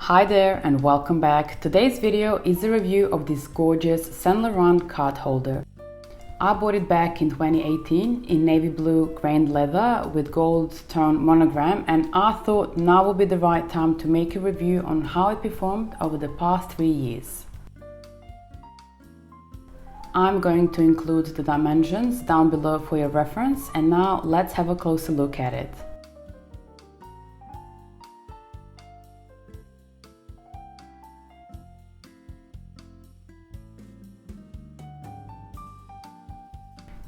Hi there and welcome back. Today's video is a review of this gorgeous Saint Laurent card holder. I bought it back in 2018 in navy blue grained leather with gold tone monogram, and I thought now would be the right time to make a review on how it performed over the past 3 years. I'm going to include the dimensions down below for your reference, and now let's have a closer look at it.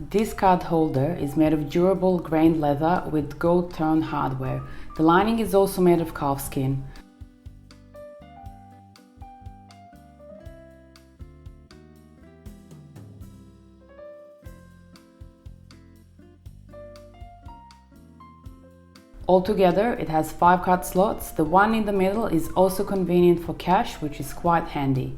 This card holder is made of durable grained leather with gold tone hardware. The lining is also made of calf skin. Altogether, it has 5 card slots. The one in the middle is also convenient for cash, which is quite handy.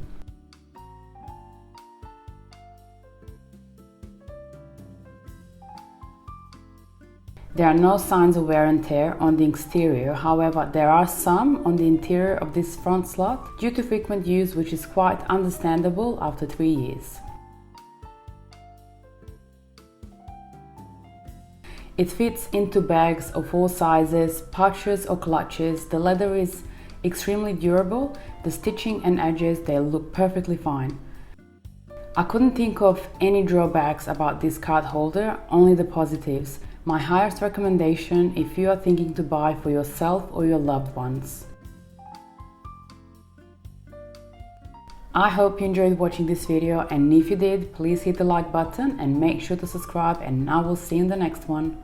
There are no signs of wear and tear on the exterior, however there are some on the interior of this front slot due to frequent use, which is quite understandable after 3 years. It fits into bags of all sizes, pouches or clutches. The leather is extremely durable, the stitching and edges, they look perfectly fine. I couldn't think of any drawbacks about this card holder, only the positives. My highest recommendation if you are thinking to buy for yourself or your loved ones. I hope you enjoyed watching this video, and if you did, please hit the like button and make sure to subscribe, and I will see you in the next one.